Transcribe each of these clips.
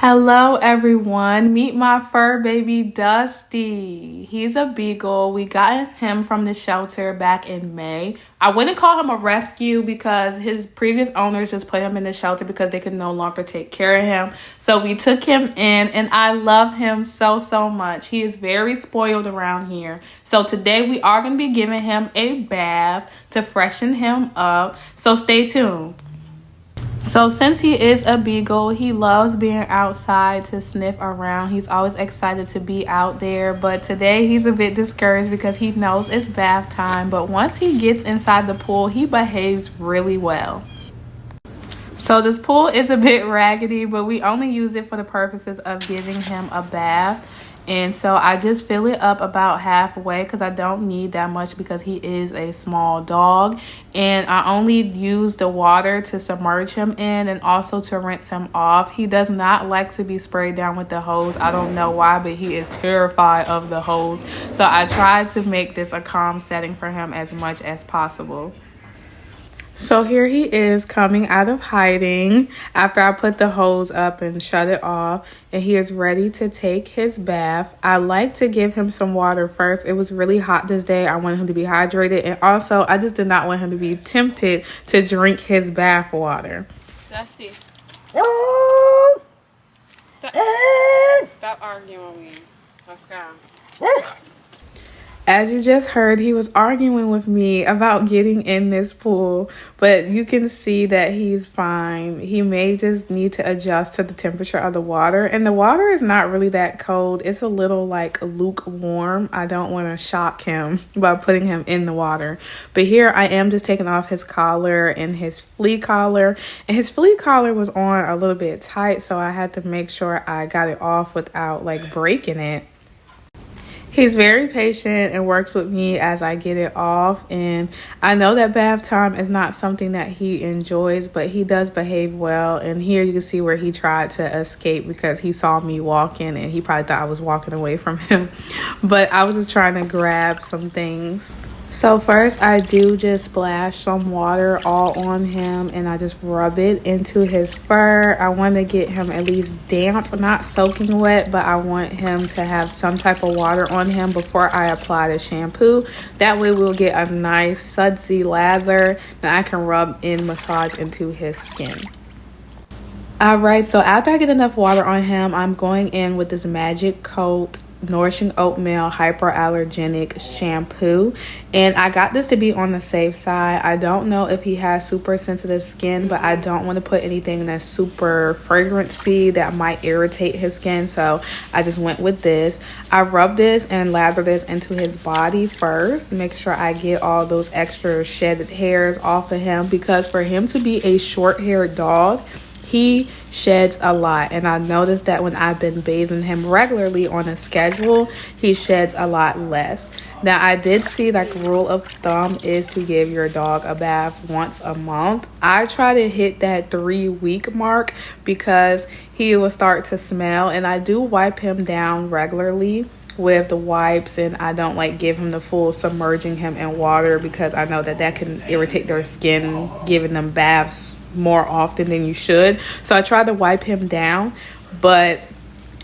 Hello, everyone. Meet my fur baby, Dusty. He's a beagle. We got him from the shelter back in May. I wouldn't call him a rescue because his previous owners just put him in the shelter because they could no longer take care of him. So we took him in, and I love him so, so much. He is very spoiled around here. So today we are going to be giving him a bath to freshen him up. So stay tuned. So since he is a beagle, he loves being outside to sniff around. He's always excited to be out there, but today he's a bit discouraged because he knows it's bath time. But once he gets inside the pool, he behaves really well. So this pool is a bit raggedy, but we only use it for the purposes of giving him a bath. And so I just fill it up about halfway because I don't need that much because he is a small dog. And I only use the water to submerge him in and also to rinse him off. He does not like to be sprayed down with the hose. I don't know why, but he is terrified of the hose. So I try to make this a calm setting for him as much as possible. So here he is coming out of hiding after I put the hose up and shut it off, and he is ready to take his bath. I like to give him some water first. It was really hot this day. I wanted him to be hydrated, and also I just did not want him to be tempted to drink his bath water. Dusty, stop arguing with me. Let's go. As you just heard, he was arguing with me about getting in this pool, but you can see that he's fine. He may just need to adjust to the temperature of the water, and the water is not really that cold. It's a little like lukewarm. I don't want to shock him by putting him in the water, but here I am just taking off his collar and his flea collar, and his flea collar was on a little bit tight, so I had to make sure I got it off without like breaking it. He's very patient and works with me as I get it off. And I know that bath time is not something that he enjoys, but he does behave well. And here you can see where he tried to escape because he saw me walking and he probably thought I was walking away from him. But I was just trying to grab some things. So first I do just splash some water all on him and I just rub it into his fur. I want to get him at least damp, not soaking wet, but I want him to have some type of water on him before I apply the shampoo. That way we'll get a nice sudsy lather that I can rub and massage into his skin. Alright, so after I get enough water on him, I'm going in with this Magic Coat Nourishing Oatmeal Hyperallergenic Shampoo, and I got this to be on the safe side. I don't know if he has super sensitive skin, but I don't want to put anything that's super fragrancy that might irritate his skin, so I just went with this. I rub this and lather this into his body first, make sure I get all those extra shedded hairs off of him, because for him to be a short-haired dog, he sheds a lot, and I noticed that when I've been bathing him regularly on a schedule, he sheds a lot less. Now I did see like rule of thumb is to give your dog a bath once a month. I try to hit that 3-week mark because he will start to smell, and I do wipe him down regularly with the wipes, and I don't like give him the full submerging him in water because I know that that can irritate their skin, giving them baths more often than you should. So I try to wipe him down, but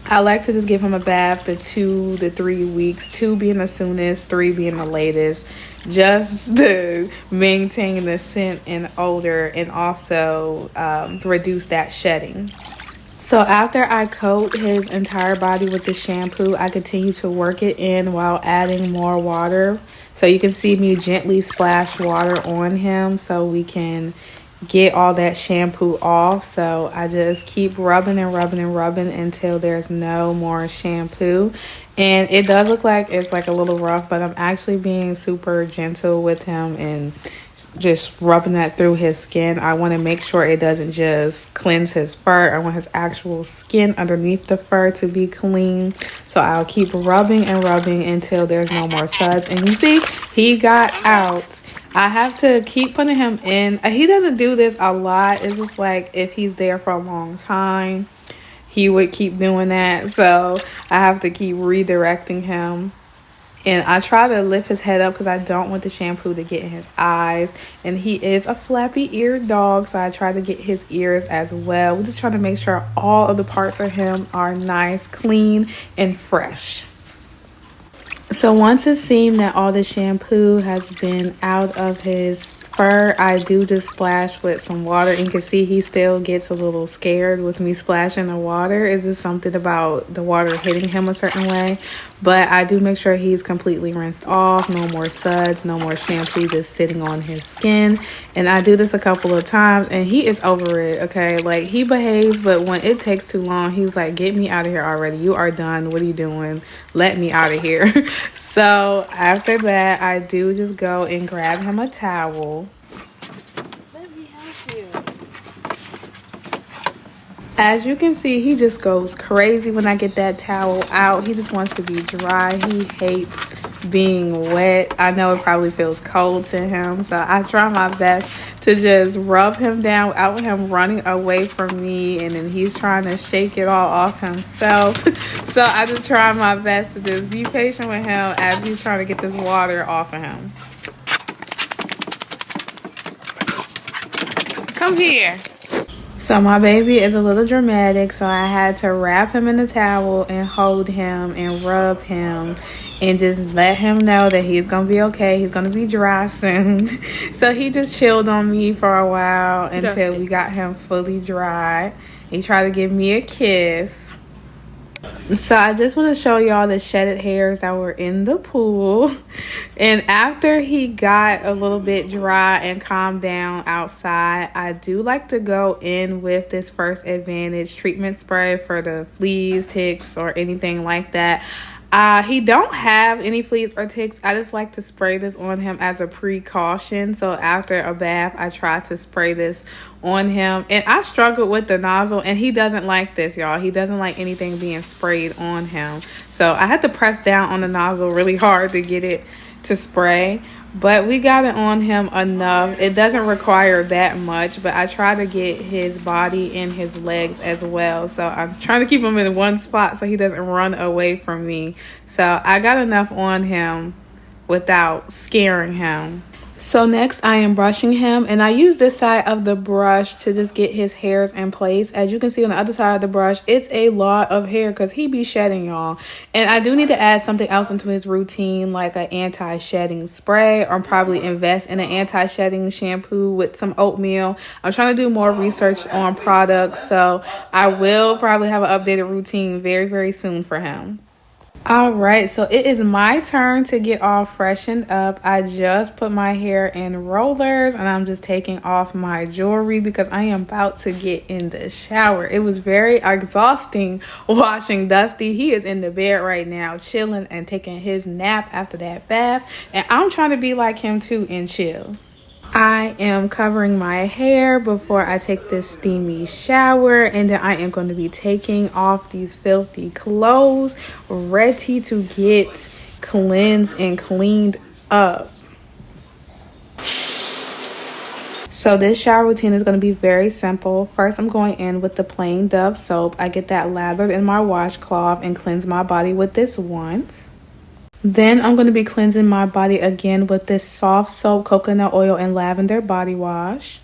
I like to just give him a bath the 2 to 3 weeks, 2 being the soonest, 3 being the latest, just to maintain the scent and odor and also reduce that shedding. So after I coat his entire body with the shampoo, I continue to work it in while adding more water. So you can see me gently splash water on him so we can get all that shampoo off. So I just keep rubbing and rubbing and rubbing until there's no more shampoo. And it does look like it's like a little rough, but I'm actually being super gentle with him and just rubbing that through his skin. I want to make sure it doesn't just cleanse his fur. I want his actual skin underneath the fur to be clean. So I'll keep rubbing and rubbing until there's no more suds. And you see, he got out. I have to keep putting him in. He doesn't do this a lot. It's just like if he's there for a long time, he would keep doing that. So I have to keep redirecting him. And I try to lift his head up because I don't want the shampoo to get in his eyes. And he is a flappy-eared dog, so I try to get his ears as well. We just try to make sure all of the parts of him are nice, clean, and fresh. So once it seemed that all the shampoo has been out of his fur, I do just splash with some water. And you can see he still gets a little scared with me splashing the water. It's just something about the water hitting him a certain way. But I do make sure he's completely rinsed off. No more suds, no more shampoo just sitting on his skin. And I do this a couple of times and he is over it, okay? Like, he behaves, but when it takes too long, he's like, get me out of here already. You are done. What are you doing? Let me out of here. So after that, I do just go and grab him a towel. Let me help you. As you can see, he just goes crazy when I get that towel out. He just wants to be dry. He hates being wet. I know it probably feels cold to him, so I try my best to just rub him down without him running away from me, and then he's trying to shake it all off himself. So I just try my best to just be patient with him as he's trying to get this water off of him. Come here. So my baby is a little dramatic, so I had to wrap him in the towel and hold him and rub him and just let him know that he's gonna be okay. He's gonna be dry soon. So he just chilled on me for a while until we got him fully dry. He tried to give me a kiss. So I just want to show y'all the shedded hairs that were in the pool. And after he got a little bit dry and calmed down outside, I do like to go in with this First Advantage treatment spray for the fleas, ticks, or anything like that. He don't have any fleas or ticks. I just like to spray this on him as a precaution. So after a bath, I try to spray this on him. And I struggled with the nozzle, and he doesn't like this, y'all. He doesn't like anything being sprayed on him. So I had to press down on the nozzle really hard to get it to spray. But we got it on him enough. It doesn't require that much, but I try to get his body and his legs as well. So I'm trying to keep him in one spot so he doesn't run away from me. So I got enough on him without scaring him. So next I am brushing him, and I use this side of the brush to just get his hairs in place. As you can see on the other side of the brush, it's a lot of hair because he be shedding, y'all. And I do need to add something else into his routine, like an anti-shedding spray, or probably invest in an anti-shedding shampoo with some oatmeal. I'm trying to do more research on products, so I will probably have an updated routine very, very soon for him. All right, so it is my turn to get all freshened up. I just put my hair in rollers and I'm just taking off my jewelry because I am about to get in the shower. It was very exhausting washing Dusty. He is in the bed right now chilling and taking his nap after that bath, and I'm trying to be like him too and chill. I am covering my hair before I take this steamy shower, and then I am going to be taking off these filthy clothes, ready to get cleansed and cleaned up. So this shower routine is going to be very simple. First, I'm going in with the plain Dove soap. I get that lathered in my washcloth and cleanse my body with this once. Then I'm going to be cleansing my body again with this soft soap, coconut oil, and lavender body wash.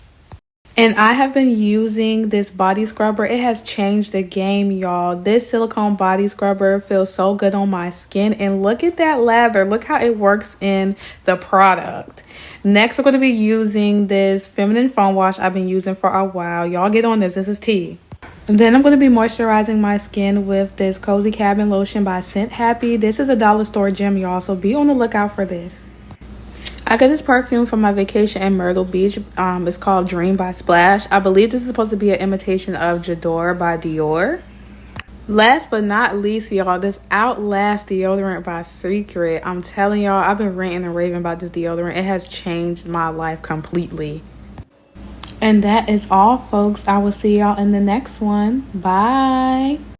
And I have been using this body scrubber. It has changed the game, y'all. This silicone body scrubber feels so good on my skin. And look at that lather. Look how it works in the product. Next, I'm going to be using this feminine foam wash I've been using for a while. Y'all get on this. This is tea. And then I'm going to be moisturizing my skin with this Cozy Cabin Lotion by Scent Happy. This is a dollar store gem, y'all, so be on the lookout for this. I got this perfume from my vacation in Myrtle Beach. It's called Dream by Splash. I believe this is supposed to be an imitation of J'adore by Dior. Last but not least, y'all, this Outlast deodorant by Secret. I'm telling y'all, I've been ranting and raving about this deodorant. It has changed my life completely. And that is all, folks. I will see y'all in the next one. Bye.